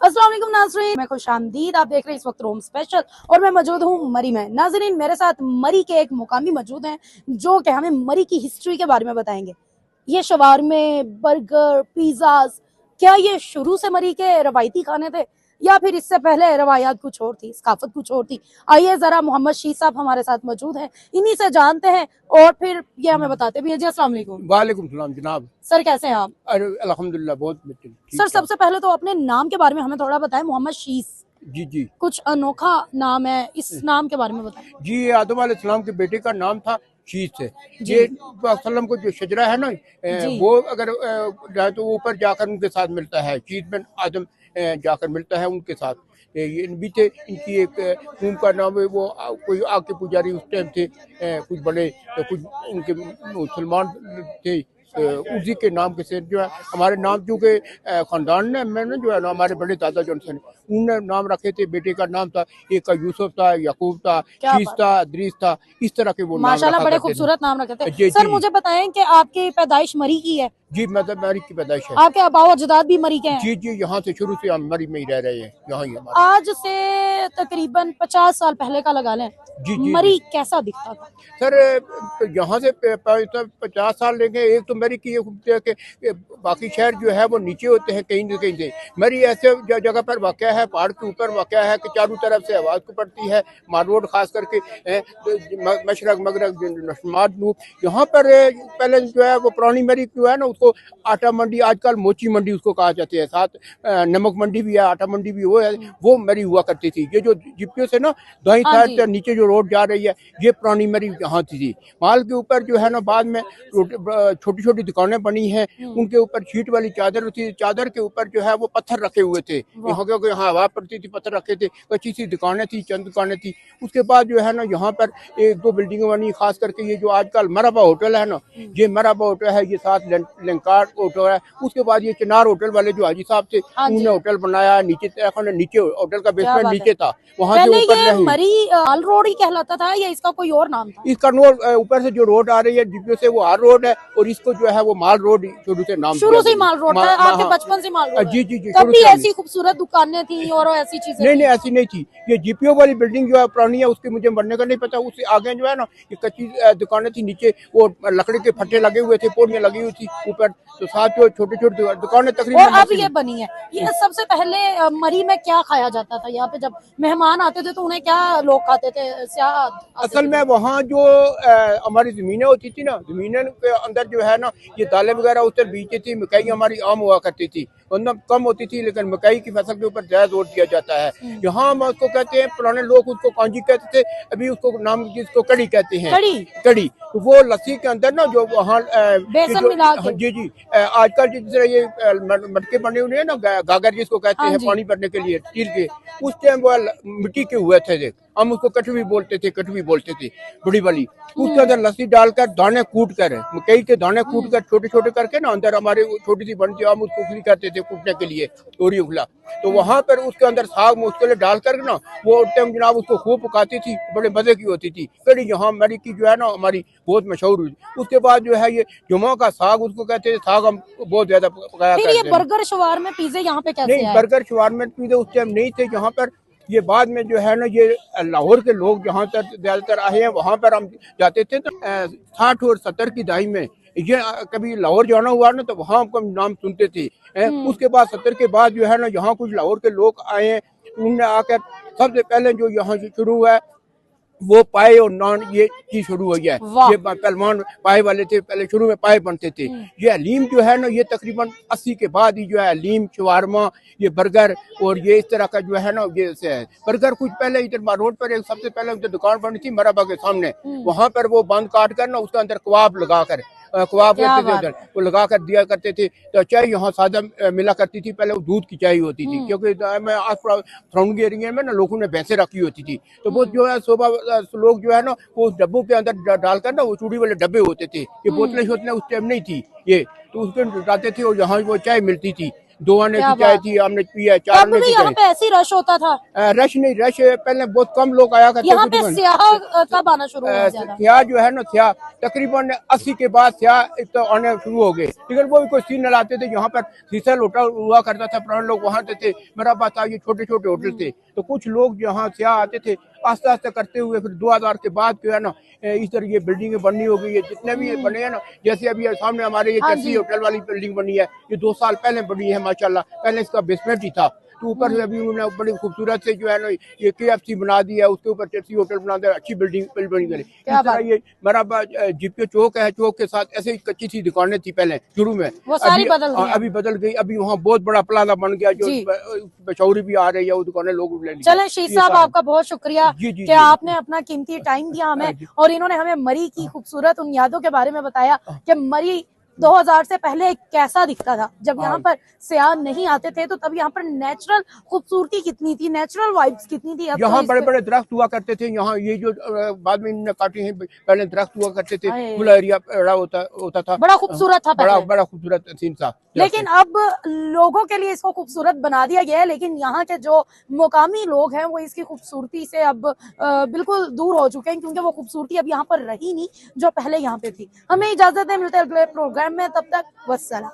अस्सलाम वालेकुम नाज़रीन, मैं खुशामदीद। आप देख रहे हैं इस वक्त रोम स्पेशल और मैं मौजूद हूँ मरी में। नाज़रीन, मेरे साथ मरी के एक मुकामी मौजूद हैं जो कि हमें मरी की हिस्ट्री के बारे में बताएंगे। ये शवारमे, बर्गर, पिज़्ज़ाज़, क्या ये शुरू से मरी के रवायती खाने थे या फिर इससे पहले रवायात कुछ और थी, सकाफत कुछ और थी? आइए जरा मोहम्मद शीह साहब हमारे साथ मौजूद हैं, इन्हीं से जानते हैं और फिर ये हमें बताते भी हैं। जी अस्सलाम वालेकुम। वालेकुम सलाम जनाब। सर कैसे हैं आप? अरे अल्हम्दुलिल्लाह बहुत बेहतरीन। सर सबसे पहले तो अपने नाम के बारे में हमें थोड़ा बताएं। मोहम्मद शीह, जी जी कुछ अनोखा नाम है, इस नाम के बारे में बताएं। जी, ये आदम अलैहिस्सलाम के बेटे का नाम था शीश से। जी। ये वसल्लम को जो शजरा है ना, जी। वो अगर जाए तो ऊपर जाकर उनके साथ मिलता है। शीश बिन आदम जाकर मिलता है उनके साथ। ये भी थे, इनकी एक कौम का नाम है, वो कोई आग के पुजारी उस टाइम थे, कुछ बड़े, कुछ उनके मुसलमान थे। उसी के नाम के से जो है हमारे नाम, चूँकि ख़ानदान ने मैंने जो है ना, हमारे बड़े दादा जो थे उन्होंने नाम रखे थे। बेटे का नाम था, एक का यूसुफ था, याकूब था, क्या शीश बात, था, अदरीस था। इस तरह के वो नाम माशाल्लाह रखा बड़े करते खूबसूरत नाम रखे थे। थे। जी सर जी मुझे बताएं कि आपकी पैदाइश मरी की है, जी, मतलब मेरी की पैदाइश है। आपके आबाओ अजदाद भी मरी के हैं। जी जी, यहाँ से शुरू से हम मरी में ही रह रहे हैं, यहाँ ही हमारे। आज से तकरीबन 50 साल पहले का लगा लें, जी जी जी मरी कैसा दिखता था? सर, यहाँ से 50 साल लेंगे। एक तो मरी की ये खूबसूरती है कि बाकी शहर जो है वो नीचे होते हैं, कहीं न कहीं से। मरी ऐसे जगह पर वाक़या है, पहाड़ के ऊपर वाक़या है कि चारों तरफ से आवाज़ को पड़ती है। माल रोड खास करके मशरक मगरब नशमात नूब, यहाँ पर पहले जो है वो पुरानी मरी जो है ना, उसको आटा मंडी, आजकल मोची मंडी उसको कहा जाते हैं। साथ नमक मंडी भी है, आटा मंडी भी वो है। वो मरी हुआ करती थी। ये जो जिप्पियों से ना दाईं हाँ साइड जी। से नीचे जो रोड जा रही है, ये पुरानी मरी यहाँ थी। माल के ऊपर जो है ना, बाद में छोटी छोटी दुकानें बनी हैं, उनके ऊपर शीट वाली चादर थी। चादर के ऊपर जो है वो पत्थर रखे हुए थे, यहाँ क्योंकि यहाँ हवा पड़ती थी, पत्थर रखे थे। कच्ची सी दुकानें थी, चंद दुकानें थी। उसके बाद जो है ना, यहाँ पर एक दो बिल्डिंगें बनी, खास करके ये जो आजकल मराबा होटल है ना, ये मराबा होटल है, ये साथ लंकार होटल है। उसके बाद ये चिनार होटल वाले जो हाजी साहब थे, हाँ जी। उन्होंने होटल बनाया। नीचे होटल का क्या बेसमेंट बात है। नीचे था, वहाँ से पहले ऊपर ये नहीं। मरी माल रोड ही कहलाता था या इसका कोई और नाम था? इस कन्नौर ऊपर से जो रोड आ रही है डिब्बे से, वो हार रोड है, और इसको जो है वो माल रोड शुरू से नाम शुरू दिया से ही गया। माल रोड था, आपके बचपन से माल रोड है? जी जी जी, तब शुरू भी से ऐसी खूबसूरत दुकानें थी और ऐसी चीजें नहीं थी? नहीं, ऐसी नहीं थी। ये जीपीओ वाली बिल्डिंग जो है पुरानी है, उसके मुझे बनने का नहीं पता। उससे आगे जो है ना, ये कच्ची दुकानें थी। नीचे वो लकड़ी के फट्टे लगे हुए थे, पोड़ियाँ लगी हुई थी ऊपर। तो साथ जो छोटी छोटी दुकानें तकरीबन। और अब ये बनी है। ये सबसे पहले मरी में क्या खाया जाता था? यहाँ पे जब मेहमान आते थे तो उन्हें क्या लोग खाते थे? असल में वहाँ जो हमारी ज़मीनें होती थी ना, ज़मीनों के अंदर जो है ना, ये दालें वगैरह उस तरह बीजती थी। मकई हमारी आम हुआ करती थी, मतलब कम होती थी, लेकिन मकई की फसल के ऊपर ज़्यादा जोर दिया जाता है। यहाँ हम उसको कहते हैं, पुराने लोग उसको कांजी कहते थे, अभी उसको नाम जिसको कड़ी कहते हैं। कड़ी? कड़ी। तो वो लस्सी के अंदर ना, जो वहाँ बेसन मिला के? जी जी, आजकल जिस तरह ये मटके बने हुए हैं ना, गागर जिसको कहते हाँ हैं, जी। पानी भरने के लिए स्टील के, उस टाइम वो मिट्टी के हुए थे। हम उसको कटवी बोलते थे, कटवी बोलते थे, बड़ी वाली। उसके अंदर लस्सी डालकर, दाने कूट कर, मकई के दाने कूट कर छोटे छोटे करके ना, अंदर हमारे छोटी सी बनती, हम उसको उखली कहते थे कूटने के लिए, तोरी उखला। तो वहां पर उसके अंदर साग मुश्किल डालकर ना, वो टाइम जनाब उसको खूब पकाती थी, बड़े मजे की होती थी कड़ी। यहाँ मरी की जो है ना हमारी बहुत मशहूर हुई। उसके बाद जो है ये जुमा का साग उसको कहते थे, साग हम बहुत ज्यादा पकाया फिर करते ये थे। बर्गर, शवारमे, पिज्जे यहाँ पे कैसे नहीं, आए? बर्गर शवारमे पिज़्ज़ा उस टाइम नहीं थे यहाँ पर। ये बाद में जो है ना, ये लाहौर के लोग जहाँ तक ज्यादातर आए हैं, वहाँ पर हम जाते थे। तो 60 और 70 की दहाई में ये कभी लाहौर जाना हुआ ना, तो वहाँ हमको नाम सुनते थे। उसके बाद 70 के बाद जो है ना, यहाँ कुछ लाहौर के लोग आए हैं, उन्होंने आकर सबसे पहले जो यहाँ से शुरू हुआ है वो पाए और नान, ये चीज शुरू हुई है। ये पहलवान पाए वाले थे, पहले शुरू में पाए बनते थे। ये हलीम जो है ना, ये तकरीबन 80 के बाद ही जो है हलीम, शवारमा, ये बर्गर और ये इस तरह का जो है ना, ये से है। बर्गर कुछ पहले इधर रोड पर एक सबसे पहले उधर दुकान बनी थी मराबा के सामने, वहां पर वो बंद काट कर ना, उसके अंदर कबाब लगाकर, कबाब करते थे उधर, वो लगा कर दिया करते थे। तो चाय यहाँ सादा मिला करती थी, पहले वो दूध की चाय होती थी, क्योंकि मैं फ्रंट एरिया में ना लोगों ने भैंसे रखी होती थी। तो वो जो है सुबह लोग जो है ना, वो डब्बों के अंदर डालकर ना, वो चूड़ी वाले डब्बे होते थे, ये बोतलें शोतलें उस टाइम नहीं थी ये, तो उसके डालते थे और यहाँ वो चाय मिलती थी। 2 आने क्या की चाय बात थी, हमने पी है, 4 तब आने भी की यहाँ चाय। पे ऐसी रश होता था? रश नहीं, रश पहले बहुत कम लोग आया करते यहाँ पे तकरीबन। सियाह कब आना शुरू हुआ ज्यादा? स्याह जो है ना, स्याह तकरीबन 80 के बाद स्याह तो आने शुरू हो गए, लेकिन वो भी कोई सीन न लाते थे। यहाँ पर सीसल होटल हुआ करता था, पुराने लोग वहाँ थे। मेरा बात था, ये छोटे छोटे होटल थे, तो कुछ लोग यहाँ स्याह आते थे। आस्ते आस्ते करते हुए फिर 2000 के बाद जो है ना, इस तरह ये बिल्डिंगें बननी हो गई है, जितने भी बने हैं ना। जैसे अभी सामने हमारे ये हाँ चर्ची जी। होटल वाली बिल्डिंग बनी है, ये 2 साल पहले बनी है माशाल्लाह। पहले इसका बेसमेंट ही था, तो ऊपर से अभी उन्होंने बड़ी खूबसूरत से जो है ना ये KFC बना दिया, उसके ऊपर चर्ची होटल बना दिया, अच्छी बिल्डिंग बनी। इस क्या तरह बात, ये मेरा जीपीओ चौक है, चौक के साथ ऐसे ही कच्ची सी दुकानें थी पहले शुरू में, वो सारी बदल गई अभी बदल गई। अभी वहाँ बहुत बड़ा प्लाजा बन गया, जो जी। बशौरी भी आ रही है, वो दुकानें लोग ले ली। चलें शीर ये साहब, सारा आपका बहुत शुक्रिया जी जी कि जी आपने अपना कीमती टाइम दिया हमें, जी। और इन्होंने हमें मरी की खूबसूरत उन यादों के बारे में बताया कि मरी 2000 से पहले कैसा दिखता था। जब यहाँ पर सियाह नहीं आते थे तो तब यहाँ पर नेचुरल खूबसूरती कितनी थी, नेचुरल वाइब्स कितनी थी। अब तो यहाँ इस बड़े पे बड़े दरख्त हुआ करते थे। यहाँ ये जो बाद में इन्होंने काटे हैं, पहले दरख्त हुआ करते थे, हाय, खुला एरिया बड़ा होता था। बड़ा खूबसूरत था बड़ा पहले। बड़ा खूबसूरत सीन था। लेकिन अब लोगों के लिए इसको खूबसूरत बना दिया गया है, लेकिन यहाँ के जो मुकामी लोग हैं वो इसकी खूबसूरती से अब बिल्कुल दूर हो चुके हैं, क्योंकि वो खूबसूरती अब यहाँ पर रही नहीं जो पहले यहाँ पे थी। हमें इजाजत है, मिलते हैं अगले प्रोग्राम में, तब तक वस्सलाम।